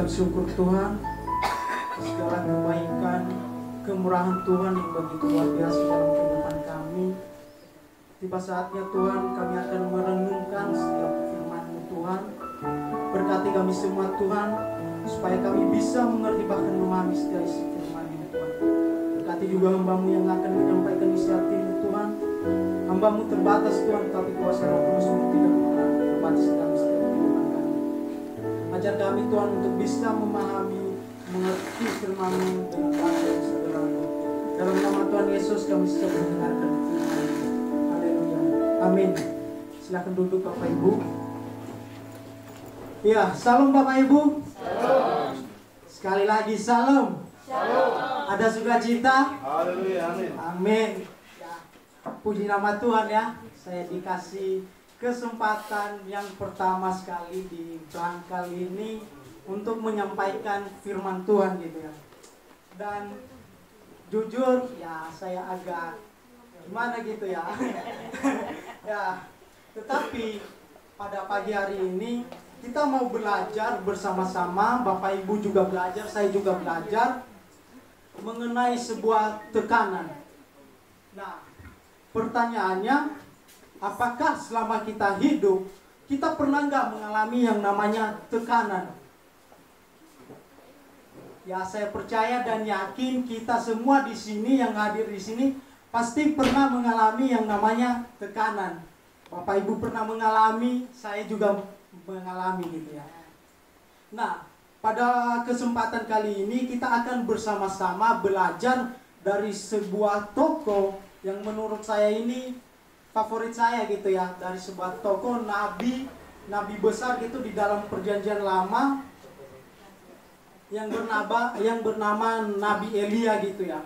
mengucap syukur Tuhan, segala kebaikan, kemurahan Tuhan yang begitu luar biasa dalam kehidupan kami. Tiba saatnya Tuhan kami akan merenungkan setiap firman-Mu Tuhan. Berkati kami semua Tuhan, supaya kami bisa mengerti bahkan memahami setiap isi firman-Mu Tuhan. Berkati juga hamba-Mu yang akan menyampaikan isi hati-Mu Tuhan. Hamba-Mu terbatas Tuhan, tapi kuasa Roh Kudus-Mu tidak pernah terbatas dalam setiap kehidupan kami. Ajar kami Tuhan untuk bisa memahami, mengerti firman-Mu dengan baik dan sederhana. Dalam nama Tuhan Yesus kami siap mendengarkan firman-Mu. Haleluya. Amin. Silakan duduk Bapak Ibu. Ya, salam Bapak Ibu. Salam. Sekali lagi salam. Salam. Ada sukacita? Haleluya. Amin. Amin. Ya, puji nama Tuhan ya. Saya dikasih kesempatan yang pertama sekali di berangkal ini untuk menyampaikan firman Tuhan gitu ya. Dan jujur ya saya agak gimana gitu ya. Ya, tetapi pada pagi hari ini kita mau belajar bersama-sama, Bapak Ibu juga belajar, saya juga belajar mengenai sebuah tekanan. Nah, pertanyaannya, apakah selama kita hidup, kita pernah nggak mengalami yang namanya tekanan? Ya, saya percaya dan yakin kita semua di sini yang hadir di sini pasti pernah mengalami yang namanya tekanan. Bapak Ibu pernah mengalami, saya juga mengalami gitu ya. Nah, pada kesempatan kali ini kita akan bersama-sama belajar dari sebuah tokoh yang menurut saya ini favorit saya gitu ya, dari sebuah tokoh nabi besar gitu di dalam Perjanjian Lama yang bernama Nabi Elia gitu ya.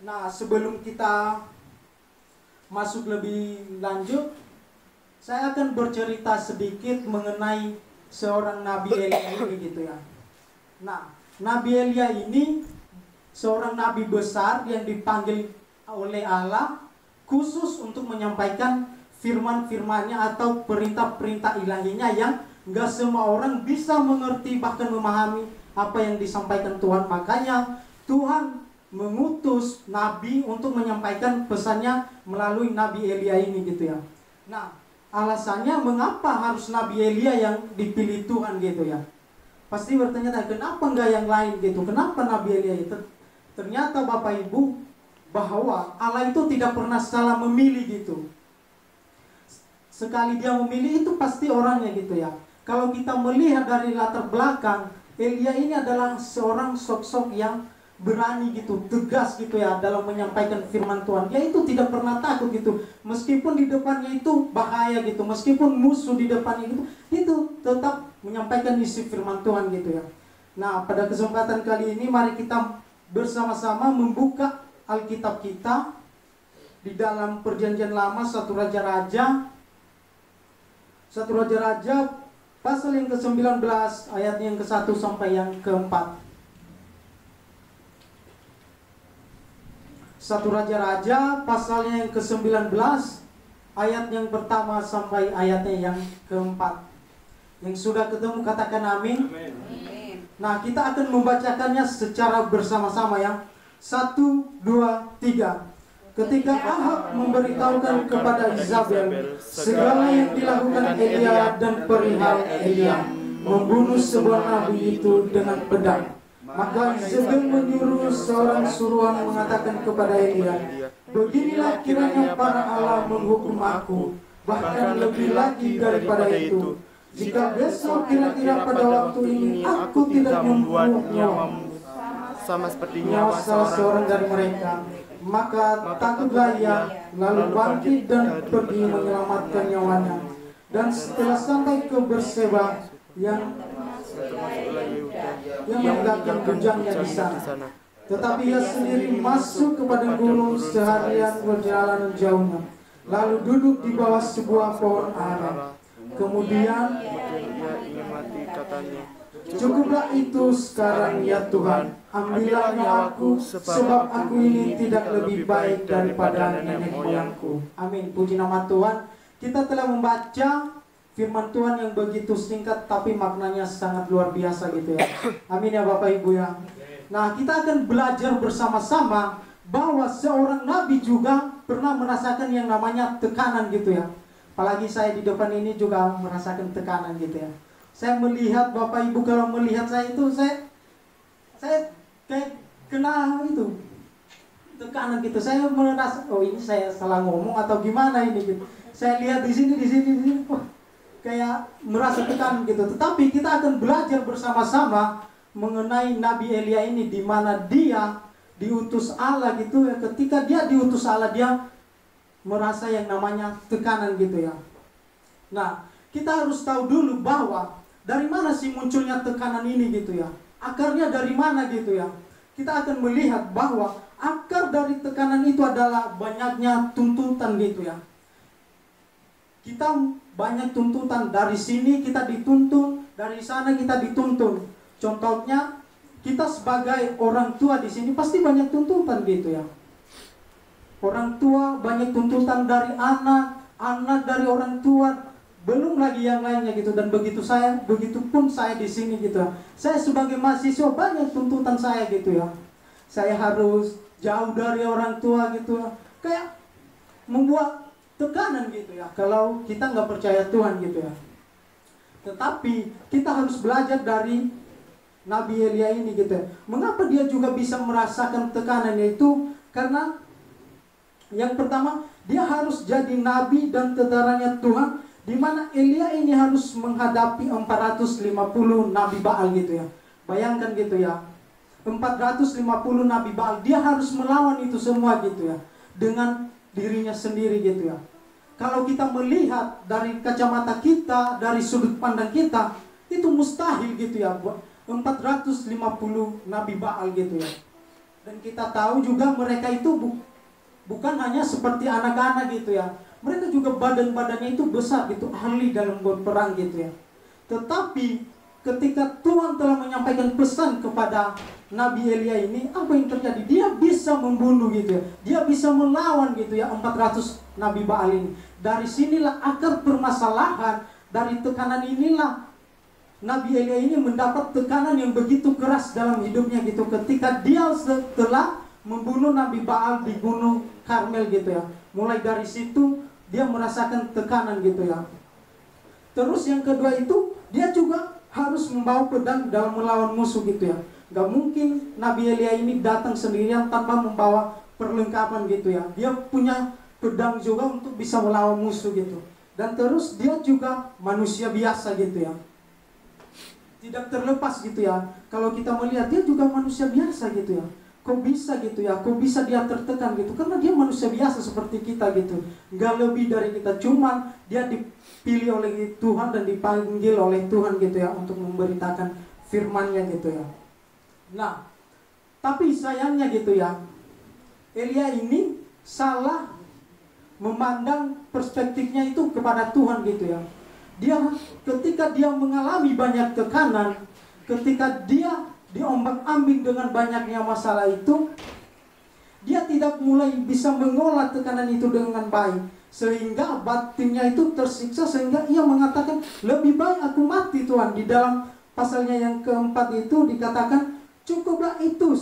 Nah, sebelum kita masuk lebih lanjut, saya akan bercerita sedikit mengenai seorang Nabi Elia ini gitu ya. Nah, Nabi Elia ini seorang nabi besar yang dipanggil oleh Allah khusus untuk menyampaikan firman-firmannya atau perintah-perintah ilahinya yang nggak semua orang bisa mengerti bahkan memahami apa yang disampaikan Tuhan. Makanya Tuhan mengutus nabi untuk menyampaikan pesannya melalui Nabi Elia ini gitu ya. Nah, alasannya mengapa harus Nabi Elia yang dipilih Tuhan gitu ya. Pasti bertanya, kenapa nggak yang lain gitu? Kenapa Nabi Elia itu? Ternyata Bapak Ibu, bahwa Allah itu tidak pernah salah memilih gitu. Sekali dia memilih itu pasti orangnya gitu ya. Kalau kita melihat dari latar belakang, Elia ini adalah seorang sosok yang berani gitu, tegas gitu ya dalam menyampaikan firman Tuhan. Dia itu tidak pernah takut gitu. Meskipun di depannya itu bahaya gitu, meskipun musuh di depannya itu tetap menyampaikan isi firman Tuhan gitu ya. Nah, pada kesempatan kali ini mari kita bersama-sama membuka Alkitab kita di dalam Perjanjian Lama 1 Raja-Raja pasal yang ke-19 ayat yang ke-1 sampai yang ke-4. 1 Raja-Raja pasalnya yang ke-19 ayat yang pertama sampai ayatnya yang ke-4. Yang sudah ketemu katakan amin. Amin. Nah, kita akan membacakannya secara bersama-sama ya. 1, 2, 3. Ketika Ahab memberitahukan kepada Izabel segala yang dilakukan Elia dan perihal Elia membunuh sebuah nabi itu dengan pedang, maka Izabel menyuruh seorang suruhan mengatakan kepada Elia, beginilah kiranya para Allah menghukum aku, bahkan lebih lagi daripada itu, jika besok kira-kira pada waktu ini aku tidak membunuh nyawamu sama seperti nyawa salah seorang dari mereka, maka takutlah ia, lalu bangkit dan pergi menyelamatkan nyawanya. Dan setelah sampai ke Berseba yang menegakkan kujangnya di sana, tetapi ia sendiri masuk ke padang gurun seharian perjalanan jauhnya, lalu duduk di bawah sebuah pohon ara. Kemudian ia ingin mati, katanya, cukuplah itu sekarang ya Tuhan, ambillah nyawaku, sebab aku ini tidak lebih baik daripada nenek moyangku. Amin. Puji nama Tuhan. Kita telah membaca firman Tuhan yang begitu singkat tapi maknanya sangat luar biasa gitu ya. Amin ya Bapak Ibu ya. Nah, kita akan belajar bersama-sama bahwa seorang nabi juga pernah merasakan yang namanya tekanan gitu ya. Apalagi saya di depan ini juga merasakan tekanan gitu ya. Saya melihat Bapak Ibu, kalau melihat saya itu saya kayak kena itu tekanan gitu. Saya merasa, oh ini saya salah ngomong atau gimana ini gitu. Saya lihat di sini, wah, kayak merasa tekanan gitu. Tetapi kita akan belajar bersama-sama mengenai Nabi Elia ini, di mana dia diutus Allah gitu ya. Ketika dia diutus Allah, dia merasa yang namanya tekanan gitu ya. Nah, kita harus tahu dulu bahwa dari mana sih munculnya tekanan ini gitu ya. Akarnya dari mana gitu ya. Kita akan melihat bahwa akar dari tekanan itu adalah banyaknya tuntutan gitu ya. Kita banyak tuntutan, dari sini kita dituntun, dari sana kita dituntun. Contohnya, kita sebagai orang tua di sini pasti banyak tuntutan gitu ya. Orang tua banyak tuntutan dari anak, anak dari orang tua, belum lagi yang lainnya gitu. Dan begitupun saya di sini gitu ya. Saya sebagai mahasiswa banyak tuntutan saya gitu ya. Saya harus jauh dari orang tua gitu ya. Kayak membuat tekanan gitu ya, kalau kita nggak percaya Tuhan gitu ya. Tetapi kita harus belajar dari Nabi Elia ini gitu ya. Mengapa dia juga bisa merasakan tekanan itu? Karena yang pertama, dia harus jadi nabi dan tentaranya Tuhan, di mana Elia ini harus menghadapi 450 nabi Baal gitu ya. Bayangkan gitu ya, 450 nabi Baal, dia harus melawan itu semua gitu ya, dengan dirinya sendiri gitu ya. Kalau kita melihat dari kacamata kita, dari sudut pandang kita, itu mustahil gitu ya, 450 nabi Baal gitu ya. Dan kita tahu juga mereka itu bukan hanya seperti anak-anak gitu ya. Mereka juga badan-badannya itu besar gitu, ahli dalam berperang gitu ya. Tetapi ketika Tuhan telah menyampaikan pesan kepada Nabi Elia ini, apa yang terjadi? Dia bisa membunuh gitu ya. Dia bisa melawan gitu ya 400 Nabi Baal ini. Dari sinilah akar permasalahan, dari tekanan inilah Nabi Elia ini mendapat tekanan yang begitu keras dalam hidupnya gitu. Ketika dia setelah membunuh Nabi Baal di Gunung Karmel gitu ya. Mulai dari situ dia merasakan tekanan gitu ya. Terus yang kedua itu, dia juga harus membawa pedang dalam melawan musuh gitu ya. Gak mungkin Nabi Elia ini datang sendirian tanpa membawa perlengkapan gitu ya. Dia punya pedang juga untuk bisa melawan musuh gitu. Dan terus dia juga manusia biasa gitu ya. Tidak terlepas gitu ya. Kalau kita melihat, dia juga manusia biasa gitu ya. Kok bisa gitu ya, kok bisa dia tertekan gitu. Karena dia manusia biasa seperti kita gitu. Gak lebih dari kita, cuman dia dipilih oleh Tuhan dan dipanggil oleh Tuhan gitu ya, untuk memberitakan firman-Nya gitu ya. Nah, tapi sayangnya gitu ya, Elia ini salah memandang perspektifnya itu kepada Tuhan gitu ya. Ketika dia mengalami banyak tekanan, ketika dia diombak-ambing dengan banyaknya masalah itu, dia tidak mulai bisa mengolah tekanan itu dengan baik, sehingga batinnya itu tersiksa, sehingga ia mengatakan, lebih baik aku mati Tuhan. Di dalam pasalnya yang keempat itu dikatakan, cukuplah itu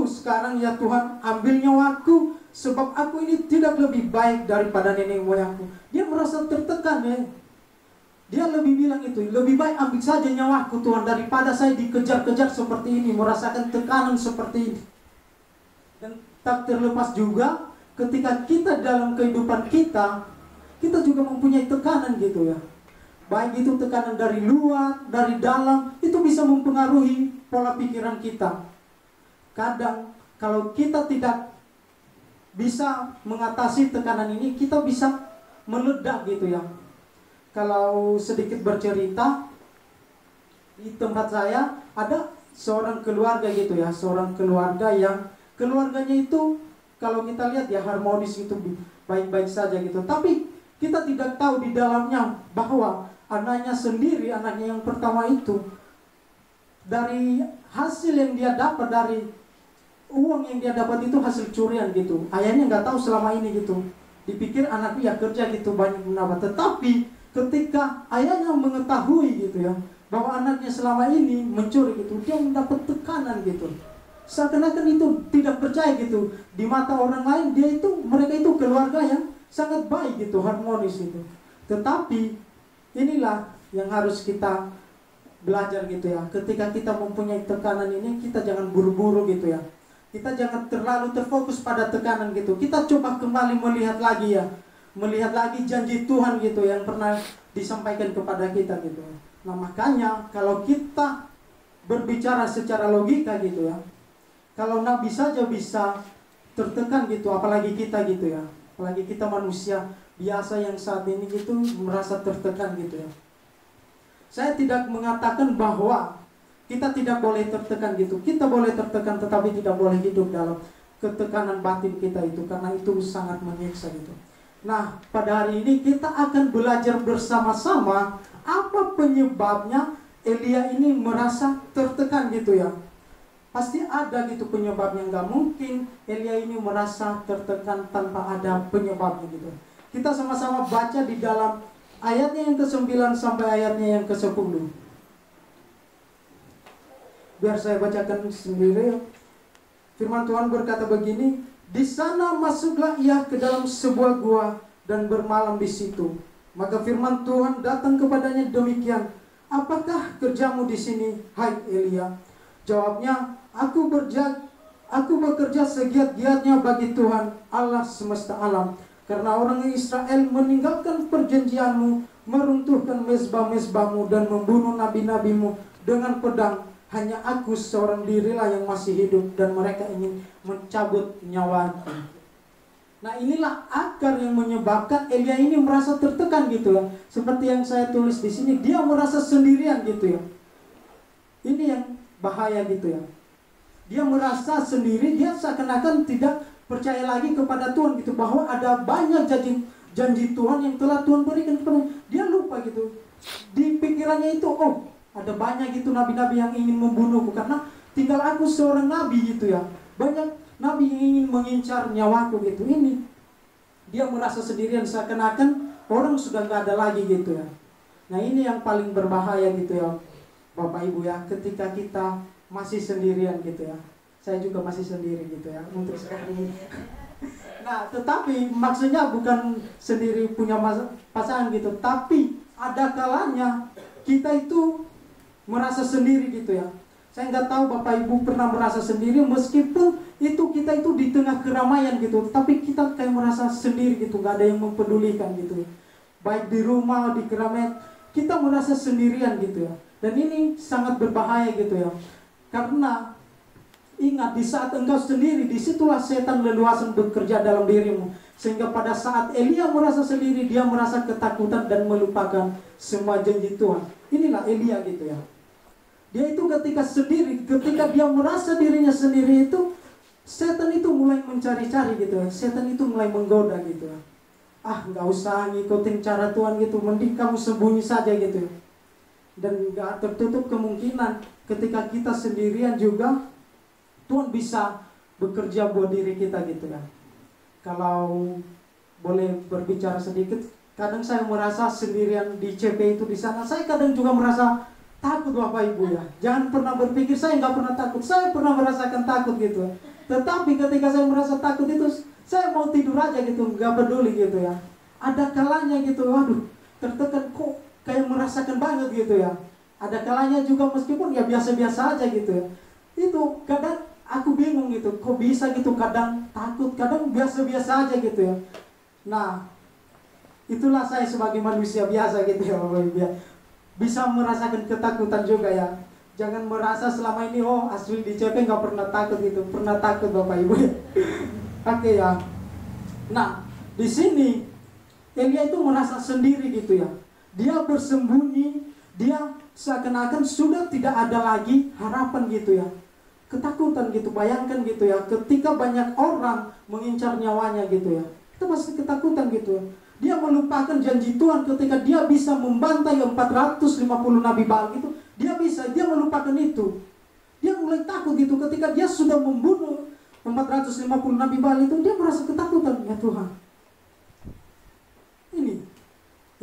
sekarang ya Tuhan, ambil nyawaku, sebab aku ini tidak lebih baik daripada nenek moyangku. Dia merasa tertekan ya. Dia lebih bilang itu, lebih baik ambil saja nyawaku Tuhan, daripada saya dikejar-kejar seperti ini, merasakan tekanan seperti ini. Dan tak terlepas juga, ketika kita dalam kehidupan kita juga mempunyai tekanan gitu ya. Baik itu tekanan dari luar, dari dalam, itu bisa mempengaruhi pola pikiran kita. Kadang, kalau kita tidak bisa mengatasi tekanan ini, kita bisa meledak gitu ya. Kalau sedikit bercerita, di tempat saya ada seorang keluarga gitu ya, seorang keluarga yang keluarganya itu kalau kita lihat ya harmonis gitu, baik-baik saja gitu. Tapi kita tidak tahu di dalamnya bahwa anaknya sendiri, anaknya yang pertama itu, dari hasil yang dia dapat, dari uang yang dia dapat itu hasil curian gitu. Ayahnya nggak tahu selama ini gitu. dipikir anakku ya kerja gitu banyak mendapat. Tetapi ketika ayahnya mengetahui gitu ya, bahwa anaknya selama ini mencuri gitu, dia mendapat tekanan gitu. Seakan-akan itu tidak percaya gitu. Di mata orang lain mereka itu keluarga yang sangat baik gitu, harmonis gitu. Tetapi inilah yang harus kita belajar gitu ya. Ketika kita mempunyai tekanan ini, kita jangan buru-buru gitu ya. Kita jangan terlalu terfokus pada tekanan gitu. Kita coba kembali melihat lagi ya. Melihat lagi janji Tuhan gitu yang pernah disampaikan kepada kita gitu. Nah makanya kalau kita berbicara secara logika gitu ya, kalau nabi saja bisa tertekan gitu, apalagi kita gitu ya. Apalagi kita manusia biasa yang saat ini gitu merasa tertekan gitu ya. Saya tidak mengatakan bahwa kita tidak boleh tertekan gitu. Kita boleh tertekan tetapi tidak boleh hidup dalam ketekanan batin kita itu, karena itu sangat menyiksa gitu. Nah, pada hari ini kita akan belajar bersama-sama apa penyebabnya Elia ini merasa tertekan gitu ya. Pasti ada gitu penyebabnya, nggak mungkin Elia ini merasa tertekan tanpa ada penyebabnya gitu. Kita sama-sama baca di dalam ayatnya yang ke-9 sampai ayatnya yang ke-10. Biar saya bacakan sendiri. Firman Tuhan berkata begini, di sana masuklah ia ke dalam sebuah gua dan bermalam di situ. Maka firman Tuhan datang kepadanya demikian, apakah kerjamu di sini, hai Elia? Jawabnya, aku bekerja segiat-giatnya bagi Tuhan Allah semesta alam, karena orang Israel meninggalkan perjanjianmu, meruntuhkan mezbah-mezbahmu dan membunuh nabi-nabimu dengan pedang. Hanya aku seorang dirilah yang masih hidup dan mereka ingin mencabut nyawaku. Nah inilah akar yang menyebabkan Elia ini merasa tertekan gitu ya. Seperti yang saya tulis di sini, dia merasa sendirian gitu ya. Ini yang bahaya gitu ya. Dia merasa sendiri, dia seakan-akan tidak percaya lagi kepada Tuhan gitu, bahwa ada banyak janji Tuhan yang telah Tuhan berikan kepada dia. Lupa gitu. Di pikirannya itu, oh ada banyak gitu nabi-nabi yang ingin membunuhku, karena tinggal aku seorang nabi gitu ya. Banyak nabi yang ingin mengincar nyawaku gitu. Ini dia merasa sendirian, seakan-akan orang sudah gak ada lagi gitu ya. Nah ini yang paling berbahaya gitu ya Bapak Ibu ya, ketika kita masih sendirian gitu ya. Saya juga masih sendiri gitu ya untuk sekarang ini. Nah tetapi maksudnya bukan sendiri punya pasangan gitu, tapi ada kalanya kita itu merasa sendiri gitu ya. Saya nggak tahu Bapak Ibu pernah merasa sendiri, meskipun itu kita itu di tengah keramaian gitu, tapi kita kayak merasa sendiri gitu, nggak ada yang mempedulikan gitu. Baik di rumah, di keramaian, kita merasa sendirian gitu ya. Dan ini sangat berbahaya gitu ya. Karena ingat, di saat engkau sendiri, disitulah setan leluasa bekerja dalam dirimu. Sehingga pada saat Elia merasa sendiri, dia merasa ketakutan dan melupakan semua janji Tuhan. Inilah Elia gitu ya. Dia itu ketika sendiri, ketika dia merasa dirinya sendiri itu, setan itu mulai mencari-cari gitu ya. Setan itu mulai menggoda gitu ya. Ah gak usah ngikutin cara Tuhan gitu, mending kamu sembunyi saja gitu ya. Dan gak tertutup kemungkinan ketika kita sendirian juga Tuhan bisa bekerja buat diri kita gitu ya. Kalau boleh berbicara sedikit, kadang saya merasa sendirian di CP itu di sana. Saya kadang juga merasa takut Bapak Ibu ya. Jangan pernah berpikir saya nggak pernah takut. Saya pernah merasakan takut gitu. Tetapi ketika saya merasa takut itu, saya mau tidur aja gitu, nggak peduli gitu ya. Ada kalanya gitu, waduh, tertekan kok kayak merasakan banget gitu ya. Ada kalanya juga meskipun ya biasa-biasa aja gitu ya. Itu kadang aku bingung gitu, kok bisa gitu, kadang takut, kadang biasa-biasa aja gitu ya. Nah, itulah saya sebagai manusia biasa gitu ya Bapak Ibu ya. Bisa merasakan ketakutan juga ya. Jangan merasa selama ini oh asli di CP nggak pernah takut gitu. Pernah takut Bapak Ibu ya. Oke ya. Nah di sini Elia itu merasa sendiri gitu ya. Dia bersembunyi. Dia seakan-akan sudah tidak ada lagi harapan gitu ya. Ketakutan gitu. Bayangkan gitu ya. Ketika banyak orang mengincar nyawanya gitu ya. Itu pasti ketakutan gitu ya. Dia melupakan janji Tuhan ketika dia bisa membantai 450 Nabi Baal itu. Dia melupakan itu. Dia mulai takut gitu ketika dia sudah membunuh 450 Nabi Baal itu. Dia merasa ketakutan. Ya Tuhan,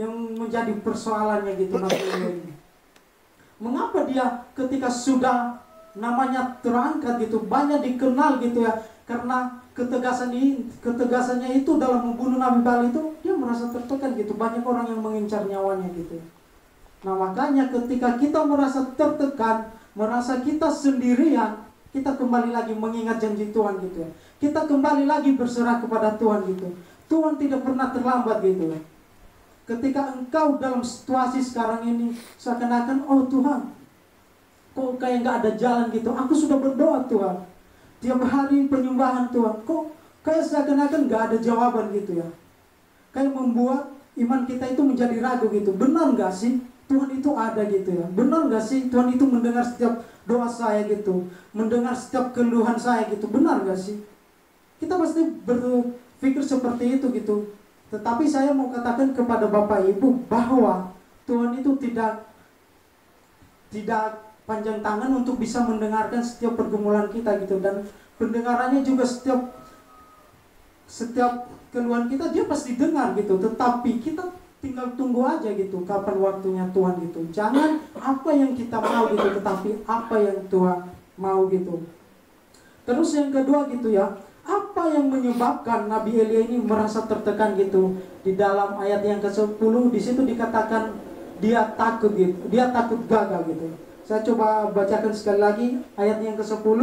yang menjadi persoalannya gitu Nabi Elia ini. Mengapa dia ketika sudah namanya terangkat gitu, banyak dikenal gitu ya, karena ketegasannya itu dalam membunuh Nabi Baal itu, dia merasa tertekan gitu, banyak orang yang mengincar nyawanya gitu. Nah makanya ketika kita merasa tertekan, merasa kita sendirian, kita kembali lagi mengingat janji Tuhan gitu ya. Kita kembali lagi berserah kepada Tuhan gitu. Tuhan tidak pernah terlambat gitu ya. Ketika engkau dalam situasi sekarang ini seakan-akan, oh Tuhan, kok kayak gak ada jalan gitu. Aku sudah berdoa Tuhan, tiap hari penyembahan Tuhan, kok kayak seakan-akan gak ada jawaban gitu ya. Kayak membuat iman kita itu menjadi ragu gitu. Benar gak sih Tuhan itu ada gitu ya? Benar gak sih Tuhan itu mendengar setiap doa saya gitu, mendengar setiap keluhan saya gitu? Benar gak sih? Kita pasti berpikir seperti itu gitu. Tetapi saya mau katakan kepada Bapak Ibu bahwa Tuhan itu tidak panjang tangan untuk bisa mendengarkan setiap pergumulan kita gitu, dan pendengarannya juga setiap keluhan kita dia pasti dengar gitu. Tetapi kita tinggal tunggu aja gitu kapan waktunya Tuhan gitu. Jangan apa yang kita mau gitu, tetapi apa yang Tuhan mau gitu. Terus yang kedua gitu ya, apa yang menyebabkan Nabi Elia ini merasa tertekan gitu? Di dalam ayat yang ke-10 di situ dikatakan dia takut gitu, dia takut gagal gitu. Saya coba bacakan sekali lagi ayat yang ke-10.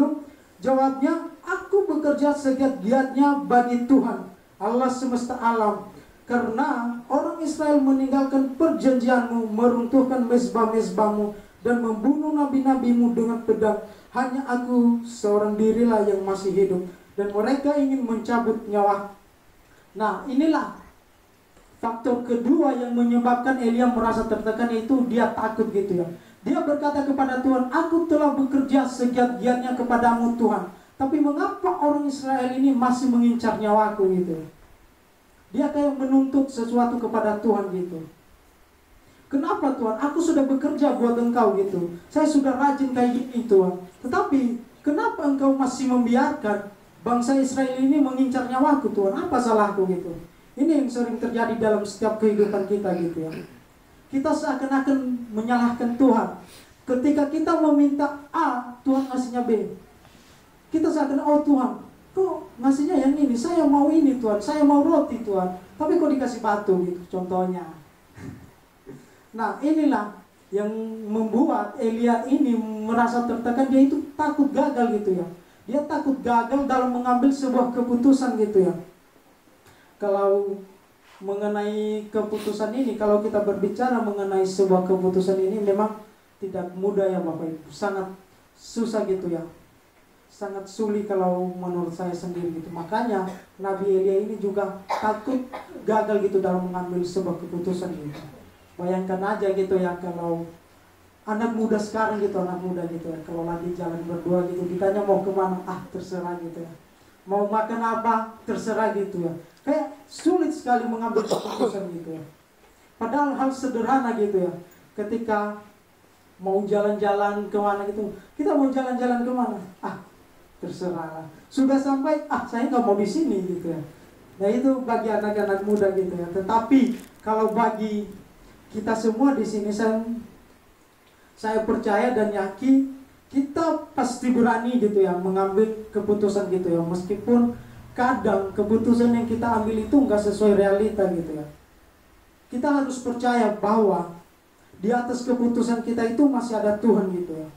Jawabnya, aku bekerja segiat-giatnya bagi Tuhan Allah semesta alam, karena orang Israel meninggalkan perjanjianmu, meruntuhkan mezbah-mezbahmu, dan membunuh nabi-nabimu dengan pedang. Hanya aku seorang dirilah yang masih hidup, dan mereka ingin mencabut nyawa. Nah inilah faktor kedua yang menyebabkan Elia merasa tertekan, yaitu dia takut gitu ya. Dia berkata kepada Tuhan, aku telah bekerja segiat-giatnya kepadamu Tuhan, tapi mengapa orang Israel ini masih mengincar nyawaku gitu. Dia kayak menuntut sesuatu kepada Tuhan gitu. Kenapa Tuhan? Aku sudah bekerja buat engkau gitu. Saya sudah rajin kayak gini Tuhan. Tetapi kenapa engkau masih membiarkan bangsa Israel ini mengincar nyawaku Tuhan? Apa salahku gitu? Ini yang sering terjadi dalam setiap kehidupan kita gitu ya. Kita seakan-akan menyalahkan Tuhan. Ketika kita meminta A, Tuhan ngasihnya B. Kita seakan, oh Tuhan, kok ngasihnya yang ini? Saya mau ini Tuhan, saya mau roti Tuhan, tapi kok dikasih batu gitu contohnya. Nah inilah yang membuat Elia ini merasa tertekan. Dia itu takut gagal gitu ya. Dia takut gagal dalam mengambil sebuah keputusan gitu ya. Kalau mengenai keputusan ini, kalau kita berbicara mengenai sebuah keputusan ini, memang tidak mudah ya Bapak Ibu. Sangat susah gitu ya. Sangat sulit kalau menurut saya sendiri gitu. Makanya Nabi Elia ini juga takut gagal gitu dalam mengambil sebuah keputusan gitu. Bayangkan aja gitu ya, kalau anak muda sekarang gitu, anak muda gitu ya, kalau lagi jalan berdua gitu, ditanya mau kemana, terserah gitu ya. Mau makan apa, terserah gitu ya. Kayak sulit sekali mengambil keputusan gitu ya. Padahal hal sederhana gitu ya. Ketika mau jalan-jalan kemana gitu, kita mau jalan-jalan kemana, terserah. Sudah sampai, saya nggak mau di sini gitu ya. Nah itu bagi anak-anak muda gitu ya. Tetapi kalau bagi kita semua di sini, saya percaya dan yakin kita pasti berani gitu ya mengambil keputusan gitu ya, meskipun kadang keputusan yang kita ambil itu nggak sesuai realita gitu ya. Kita harus percaya bahwa di atas keputusan kita itu masih ada Tuhan gitu ya.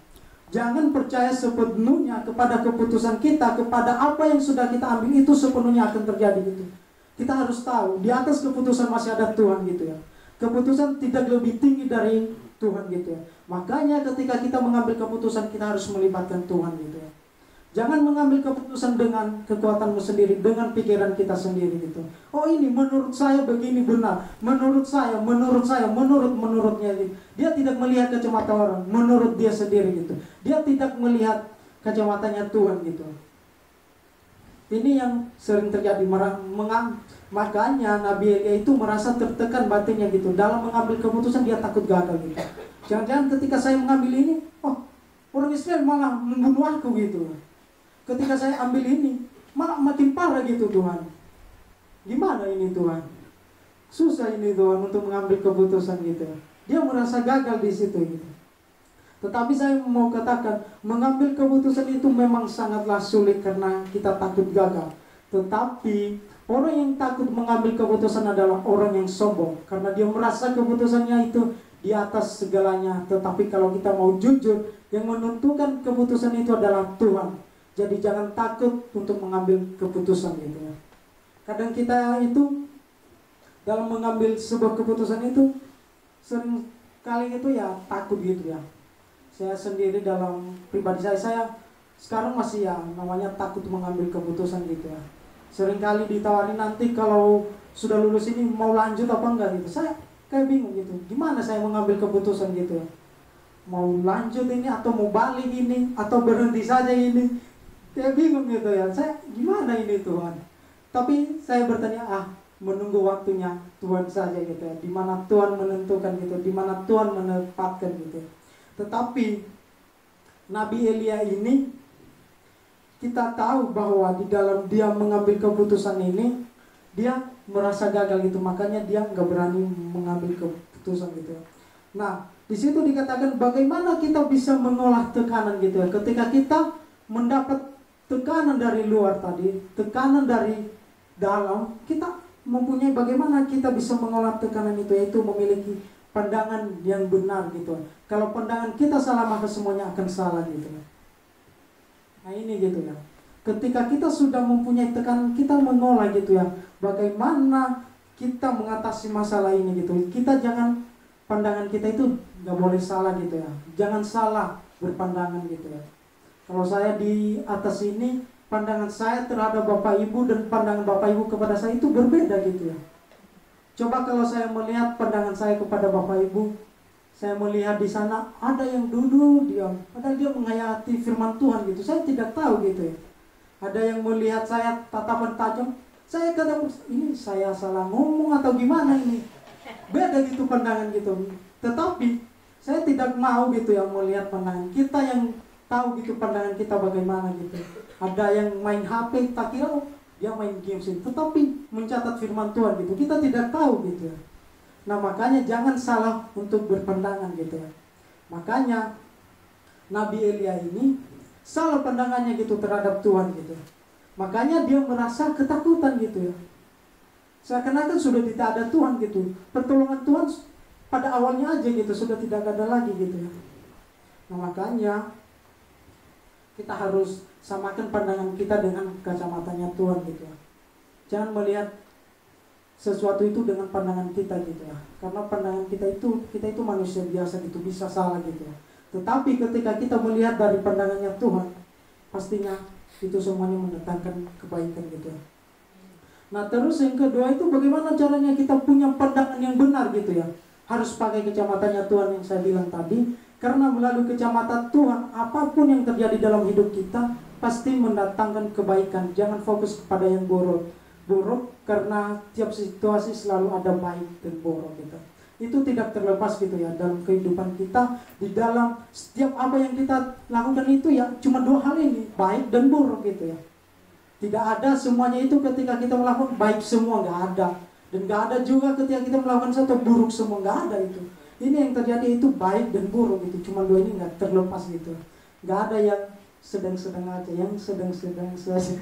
Jangan percaya sepenuhnya kepada keputusan kita, kepada apa yang sudah kita ambil itu sepenuhnya akan terjadi gitu. Kita harus tahu di atas keputusan masih ada Tuhan gitu ya. Keputusan tidak lebih tinggi dari Tuhan gitu ya. Makanya ketika kita mengambil keputusan, kita harus melibatkan Tuhan gitu ya. Jangan mengambil keputusan dengan kekuatanmu sendiri, dengan pikiran kita sendiri gitu. Oh ini menurut saya begini benar, menurutnya dia tidak melihat kacamata orang, menurut dia sendiri gitu. Dia tidak melihat kacamatanya Tuhan gitu. Ini yang sering terjadi. Makanya Nabi Elia itu merasa tertekan batinnya gitu. Dalam mengambil keputusan dia takut gagal gitu. Jangan-jangan ketika saya mengambil ini, orang Israel malah membunuh aku gitu. Ketika saya ambil ini, malah makin parah gitu Tuhan. Gimana ini Tuhan? susah ini Tuhan untuk mengambil keputusan gitu. Dia merasa gagal di situ gitu. Tetapi saya mau katakan, mengambil keputusan itu memang sangatlah sulit karena kita takut gagal. Tetapi orang yang takut mengambil keputusan adalah orang yang sombong, karena dia merasa keputusannya itu di atas segalanya. Tetapi kalau kita mau jujur, yang menentukan keputusan itu adalah Tuhan. Jadi jangan takut untuk mengambil keputusan gitu ya. Kadang kita itu dalam mengambil sebuah keputusan itu sering kali itu ya takut gitu ya. Saya sendiri dalam pribadi saya sekarang masih ya namanya takut mengambil keputusan gitu ya. Seringkali ditawarin nanti kalau sudah lulus ini mau lanjut apa enggak gitu. Saya kayak bingung gitu. Gimana saya mengambil keputusan gitu ya. Mau lanjut ini atau mau balik ini atau berhenti saja ini. Kayak bingung gitu ya. Saya gimana ini Tuhan. Tapi saya bertanya menunggu waktunya Tuhan saja gitu ya. Di mana Tuhan menentukan gitu, di mana Tuhan menempatkan gitu. Tetapi Nabi Elia ini kita tahu bahwa di dalam dia mengambil keputusan ini dia merasa gagal gitu, makanya dia nggak berani mengambil keputusan gitu. Nah, di situ dikatakan bagaimana kita bisa mengolah tekanan gitu ya. Ketika kita mendapat tekanan dari luar tadi, tekanan dari dalam, kita mempunyai bagaimana kita bisa mengolah tekanan itu, yaitu memiliki pandangan yang benar gitu. Kalau pandangan kita salah maka semuanya akan salah gitu. Nah ini gitu ya. Ketika kita sudah mempunyai tekanan, kita mengolah gitu ya. Bagaimana kita mengatasi masalah ini gitu. Kita jangan, pandangan kita itu nggak boleh salah gitu ya. Jangan salah berpandangan gitu ya. Kalau saya di atas ini, pandangan saya terhadap Bapak Ibu dan pandangan Bapak Ibu kepada saya itu berbeda gitu ya. Coba kalau saya melihat pandangan saya kepada Bapak Ibu, saya melihat di sana ada yang duduk diam, padahal dia menghayati firman Tuhan gitu. Saya tidak tahu gitu ya. Ada yang melihat saya tatapan tajam, saya kadang ini saya salah ngomong atau gimana ini. Beda gitu pandangan gitu. Tetapi saya tidak mau gitu ya melihat pandangan kita yang tahu gitu pandangan kita bagaimana gitu. Ada yang main HP, tak kira dia main game sih, tetapi mencatat firman Tuhan gitu. Kita tidak tahu gitu ya. Nah makanya jangan salah untuk berpandangan gitu ya. Makanya Nabi Elia ini salah pandangannya gitu terhadap Tuhan gitu. Makanya dia merasa ketakutan gitu ya. Seakan-akan sudah tidak ada Tuhan gitu. Pertolongan Tuhan pada awalnya aja gitu sudah tidak ada lagi gitu ya. Nah makanya kita harus samakan pandangan kita dengan kacamatanya Tuhan gitu ya. Jangan melihat sesuatu itu dengan pandangan kita gitu ya. Karena pandangan kita itu manusia biasa gitu, bisa salah gitu ya. Tetapi ketika kita melihat dari pandangannya Tuhan, pastinya itu semuanya mendatangkan kebaikan gitu ya. Nah terus yang kedua itu bagaimana caranya kita punya pandangan yang benar gitu ya. Harus pakai kacamatanya Tuhan yang saya bilang tadi. Karena melalui kacamata Tuhan, apapun yang terjadi dalam hidup kita pasti mendatangkan kebaikan. Jangan fokus kepada yang buruk. Buruk karena tiap situasi selalu ada baik dan buruk gitu. Itu tidak terlepas gitu ya dalam kehidupan kita. Di dalam setiap apa yang kita lakukan itu ya cuma dua hal ini, baik dan buruk gitu ya. Tidak ada semuanya itu ketika kita melakukan baik semua, nggak ada. Dan nggak ada juga ketika kita melakukan satu buruk semua, nggak ada itu. Ini yang terjadi itu baik dan buruk gitu. Cuma dua ini nggak terlepas gitu. Nggak ada yang sedang-sedang aja, yang sedang-sedang saja.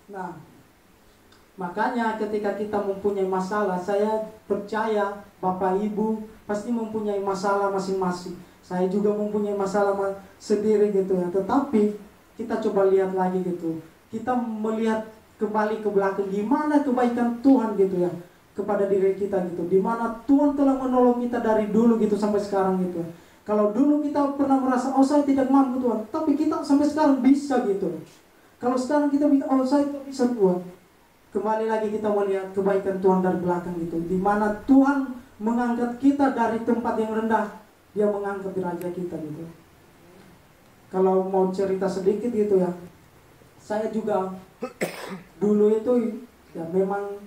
Nah, makanya ketika kita mempunyai masalah, saya percaya Bapak Ibu pasti mempunyai masalah masing-masing. Saya juga mempunyai masalah sendiri gitu ya. Tetapi kita coba lihat lagi gitu. Kita melihat kembali ke belakang gimana kebaikan Tuhan gitu ya kepada diri kita gitu, dimana Tuhan telah menolong kita dari dulu gitu sampai sekarang gitu. Kalau dulu kita pernah merasa saya tidak mampu Tuhan, tapi kita sampai sekarang bisa gitu. Kalau sekarang kita bisa saya bisa Tuhan. Kembali lagi kita melihat kebaikan Tuhan dari belakang gitu, dimana Tuhan mengangkat kita dari tempat yang rendah, Dia mengangkat derajat kita gitu. Kalau mau cerita sedikit gitu ya, saya juga dulu itu ya memang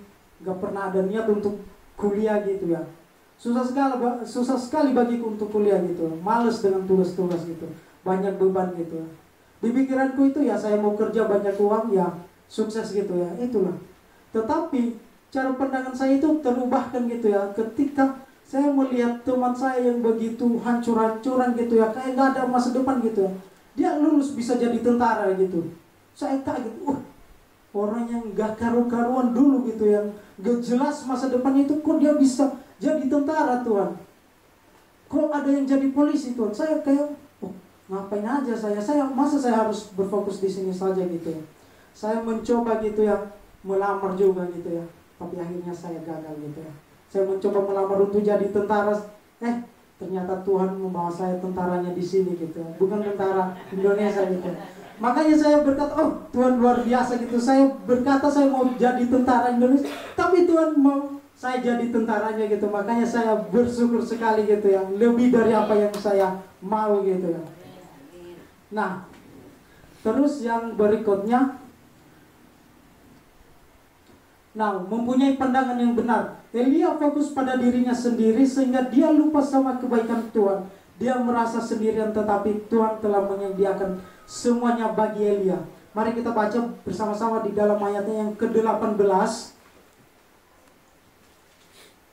gak pernah ada niat untuk kuliah gitu ya. Susah sekali bagiku untuk kuliah gitu. Males dengan tugas-tugas gitu. Banyak beban gitu. Di pikiranku itu ya saya mau kerja banyak uang ya sukses gitu ya. Itulah. Tetapi cara pandangan saya itu terubahkan gitu ya. Ketika saya melihat teman saya yang begitu hancur-hancuran gitu ya, kayak gak ada masa depan gitu ya. Dia lulus bisa jadi tentara gitu. Saya kaget, orang yang gak karu-karuan dulu gitu, yang gak jelas masa depannya itu, kok dia bisa jadi tentara Tuhan. Kok ada yang jadi polisi Tuhan. Saya kayak, ngapain aja masa saya harus berfokus di sini saja gitu ya. Saya mencoba gitu ya, melamar juga gitu ya. Tapi akhirnya saya gagal gitu ya. Saya mencoba melamar untuk jadi tentara, ternyata Tuhan membawa saya tentaranya di sini gitu, bukan tentara Indonesia gitu. Makanya saya berkata, Tuhan luar biasa gitu. Saya berkata saya mau jadi tentara Indonesia, tapi Tuhan mau saya jadi tentaranya gitu. Makanya saya bersyukur sekali gitu ya, lebih dari apa yang saya mau gitu ya. Nah, terus yang berikutnya, mempunyai pandangan yang benar. Elia fokus pada dirinya sendiri sehingga dia lupa sama kebaikan Tuhan. Dia merasa sendirian, tetapi Tuhan telah menyediakan semuanya bagi Elia. Mari kita baca bersama-sama di dalam ayatnya yang ke-18.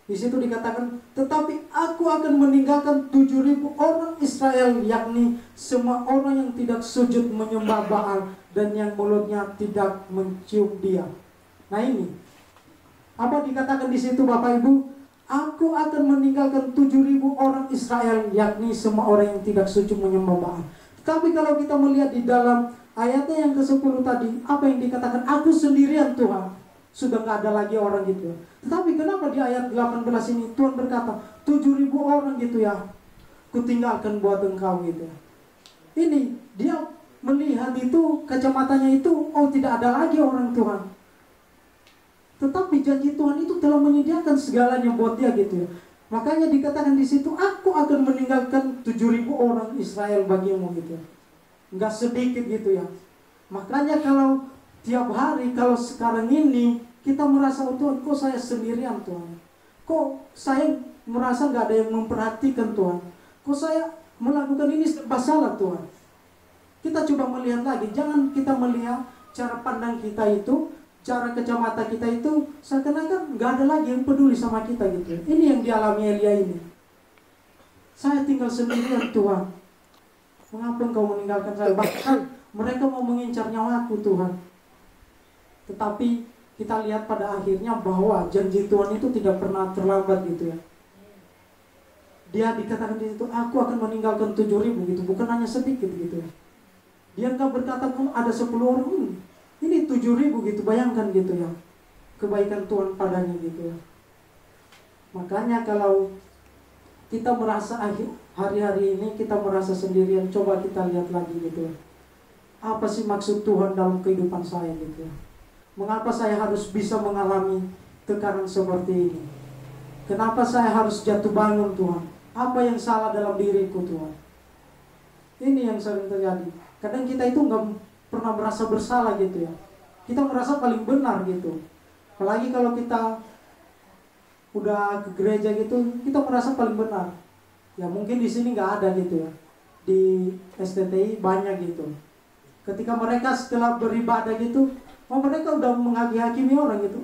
Di situ dikatakan, tetapi aku akan meninggalkan 7.000 orang Israel, yakni semua orang yang tidak sujud menyembah Baal dan yang mulutnya tidak mencium dia. Nah ini, apa dikatakan di situ Bapak Ibu? Aku akan meninggalkan 7.000 orang Israel, yakni semua orang yang tidak sujud menyembah Baal. Tapi kalau kita melihat di dalam ayatnya yang ke-10 tadi, apa yang dikatakan? Aku sendirian Tuhan. Sudah gak ada lagi orang gitu. Tetapi kenapa di ayat 18 ini Tuhan berkata 7.000 orang gitu ya, kutinggalkan buat engkau gitu. Ini dia melihat itu, kacamatanya itu, tidak ada lagi orang Tuhan. Tetapi janji Tuhan itu telah menyediakan segalanya buat dia gitu ya. Makanya dikatakan di situ, aku akan meninggalkan 7.000 orang Israel bagimu gitu. Enggak sedikit gitu ya. Makanya kalau tiap hari, kalau sekarang ini kita merasa, Tuhan, kok saya sendirian Tuhan. Kok saya merasa gak ada yang memperhatikan Tuhan. Kok saya melakukan ini serba salah Tuhan. Kita coba melihat lagi, jangan kita melihat cara pandang kita itu, cara kacamata kita itu seakan-akan gak ada lagi yang peduli sama kita gitu. Ini yang dialami Elia ini. Saya tinggal sendirian Tuhan. Mengapa engkau meninggalkan saya? Bahkan mereka mau mengincar nyawaku Tuhan. Tetapi kita lihat pada akhirnya bahwa janji Tuhan itu tidak pernah terlambat gitu ya. Dia dikatakan di situ, aku akan meninggalkan 7.000 gitu, bukan hanya sedikit gitu ya. Dia enggak berkata pun ada 10 orang ini. Ini 7.000 gitu, bayangkan gitu ya, kebaikan Tuhan padanya gitu ya. Makanya kalau kita merasa hari-hari ini kita merasa sendirian, coba kita lihat lagi gitu ya. Apa sih maksud Tuhan dalam kehidupan saya gitu ya. Mengapa saya harus bisa mengalami tekanan seperti ini? Kenapa saya harus jatuh bangun Tuhan? Apa yang salah dalam diriku Tuhan? Ini yang sering terjadi. Kadang kita itu nggak pernah merasa bersalah gitu ya. Kita merasa paling benar gitu. Apalagi kalau kita udah ke gereja gitu, kita merasa paling benar. Ya mungkin di sini nggak ada gitu ya. Di STTI banyak gitu. Ketika mereka setelah beribadah gitu, mereka udah menghakimi orang gitu.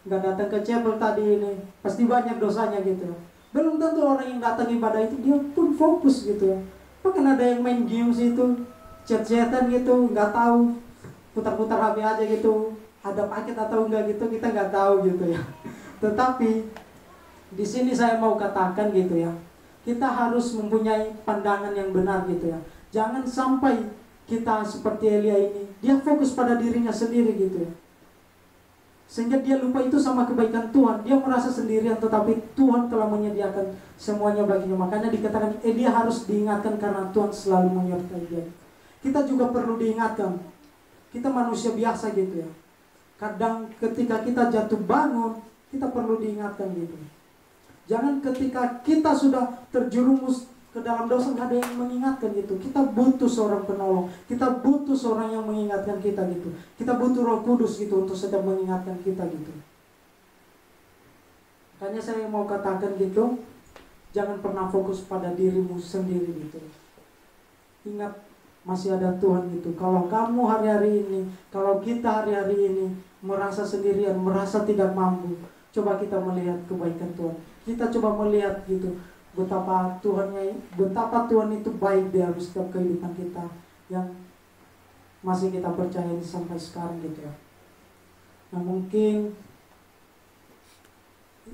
Nggak datang ke chapel tadi ini, pasti banyak dosanya gitu. Belum tentu orang yang datang ibadah itu dia pun fokus gitu ya. Bahkan ada yang main games itu, chat-chatan gitu, nggak tahu, putar-putar HP aja gitu, ada paket atau enggak gitu, kita nggak tahu gitu ya. Tetapi di sini saya mau katakan gitu ya, kita harus mempunyai pandangan yang benar gitu ya. Jangan sampai kita seperti Elia ini, dia fokus pada dirinya sendiri gitu ya. Sehingga dia lupa itu sama kebaikan Tuhan. Dia merasa sendirian, tetapi Tuhan telah menyediakan semuanya baginya. Makanya dikatakan Elia harus diingatkan karena Tuhan selalu menyertai dia. Kita juga perlu diingatkan. Kita manusia biasa gitu ya. Kadang ketika kita jatuh bangun, kita perlu diingatkan gitu. Jangan ketika kita sudah terjerumus ke dalam dosa gak ada yang mengingatkan gitu. Kita butuh seorang penolong, kita butuh seorang yang mengingatkan kita gitu. Kita butuh Roh Kudus gitu untuk sedang mengingatkan kita gitu. Makanya saya mau katakan gitu, jangan pernah fokus pada dirimu sendiri gitu. Ingat masih ada Tuhan gitu. Kalau kamu hari-hari ini, kalau kita hari-hari ini merasa sendirian, merasa tidak mampu, coba kita melihat kebaikan Tuhan. Kita coba melihat gitu, betapa Tuhan itu baik di dalam setiap kehidupan kita yang masih kita percaya sampai sekarang gitu ya. Nah mungkin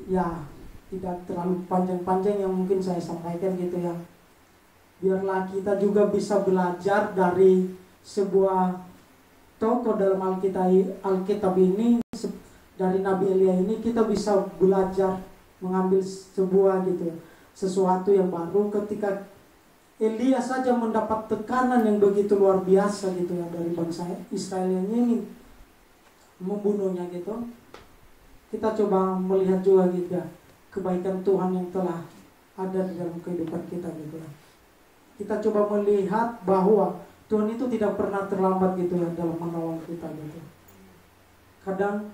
ya tidak terlalu panjang-panjang yang mungkin saya sampaikan gitu ya. Biarlah kita juga bisa belajar dari sebuah tokoh dalam Alkitab ini, dari Nabi Elia ini kita bisa belajar mengambil sebuah gitu, sesuatu yang baru ketika Elia saja mendapat tekanan yang begitu luar biasa gitu ya dari bangsa Israel yang ingin membunuhnya gitu. Kita coba melihat juga gitu ya kebaikan Tuhan yang telah ada di dalam kehidupan kita gitu ya. Kita coba melihat bahwa Tuhan itu tidak pernah terlambat gitu ya dalam menolong kita gitu. Kadang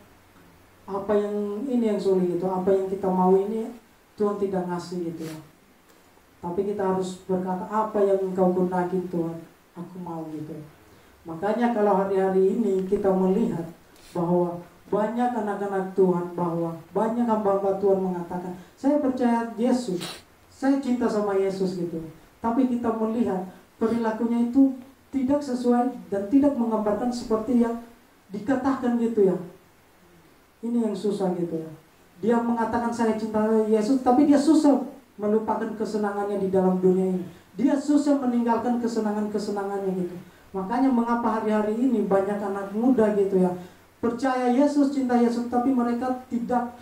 apa yang sulit gitu, apa yang kita mau ini Tuhan tidak ngasih gitu ya. Tapi kita harus berkata, apa yang Engkau kehendaki Tuhan, aku mau gitu. Makanya kalau hari-hari ini kita melihat bahwa banyak anak-anak Tuhan, bahwa banyak hamba-hamba Tuhan mengatakan, saya percaya Yesus, saya cinta sama Yesus gitu. Tapi kita melihat perilakunya itu tidak sesuai dan tidak menggambarkan seperti yang dikatakan gitu ya. Ini yang susah gitu ya. Dia mengatakan saya cinta Yesus, tapi dia susah melupakan kesenangannya di dalam dunia ini. Dia susah meninggalkan kesenangan-kesenangannya gitu. Makanya mengapa hari-hari ini banyak anak muda gitu ya percaya Yesus, cinta Yesus, tapi mereka tidak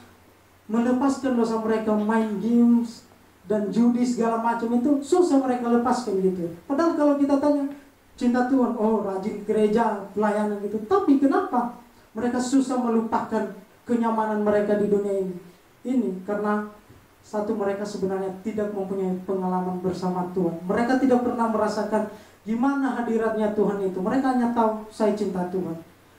melepaskan dosa mereka, main games dan judi segala macam itu susah mereka lepaskan gitu. Padahal kalau kita tanya cinta Tuhan, oh rajin gereja, pelayanan gitu. Tapi kenapa mereka susah melupakan kenyamanan mereka di dunia ini? Ini karena satu, mereka sebenarnya tidak mempunyai pengalaman bersama Tuhan. Mereka tidak pernah merasakan gimana hadiratnya Tuhan itu. Mereka hanya tahu saya cinta Tuhan,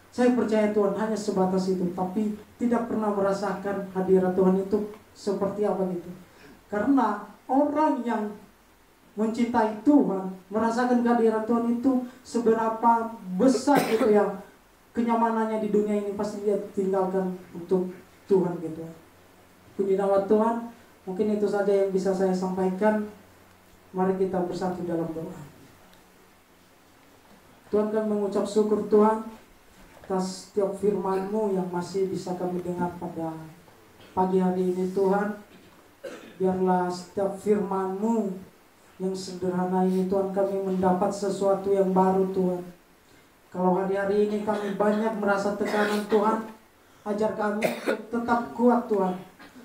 saya percaya Tuhan, hanya sebatas itu. Tapi tidak pernah merasakan hadirat Tuhan itu seperti apa gitu. Karena orang yang mencintai Tuhan, merasakan kehadiran Tuhan itu seberapa besar gitu ya, kenyamanannya di dunia ini pasti dia tinggalkan untuk Tuhan gitu. Puji nama Tuhan. Mungkin itu saja yang bisa saya sampaikan. Mari kita bersatu dalam doa. Tuhan, kami mengucap syukur Tuhan atas setiap firman-Mu yang masih bisa kami dengar pada pagi hari ini Tuhan. Biarlah setiap firman-Mu yang sederhana ini Tuhan, kami mendapat sesuatu yang baru Tuhan. Kalau hari-hari ini kami banyak merasa tekanan Tuhan, ajar kami untuk tetap kuat Tuhan.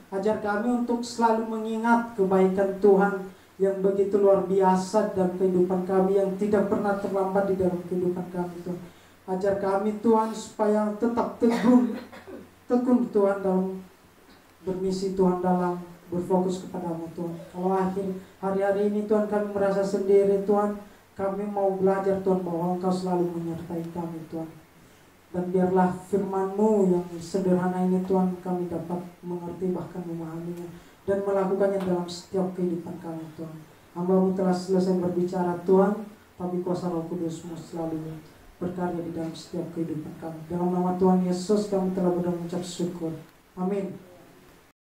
Ajar kami untuk selalu mengingat kebaikan Tuhan yang begitu luar biasa dalam kehidupan kami, yang tidak pernah terlambat di dalam kehidupan kami Tuhan. Ajar kami Tuhan supaya tetap tekun Tuhan dalam bermisi Tuhan, dalam berfokus kepada-Mu Tuhan. Kalau akhir hari-hari ini Tuhan kami merasa sendiri Tuhan, kami mau belajar Tuhan bahwa Engkau selalu menyertai kami Tuhan. Dan biarlah firman-Mu yang sederhana ini Tuhan kami dapat mengerti, bahkan memahaminya dan melakukannya dalam setiap kehidupan kami Tuhan. Hamba-Mu telah selesai berbicara Tuhan, tapi kuasa Roh Kudus-Mu selalu berkarya di dalam setiap kehidupan kami. Dalam nama Tuhan Yesus kami telah berdoa mengucap syukur. Amin.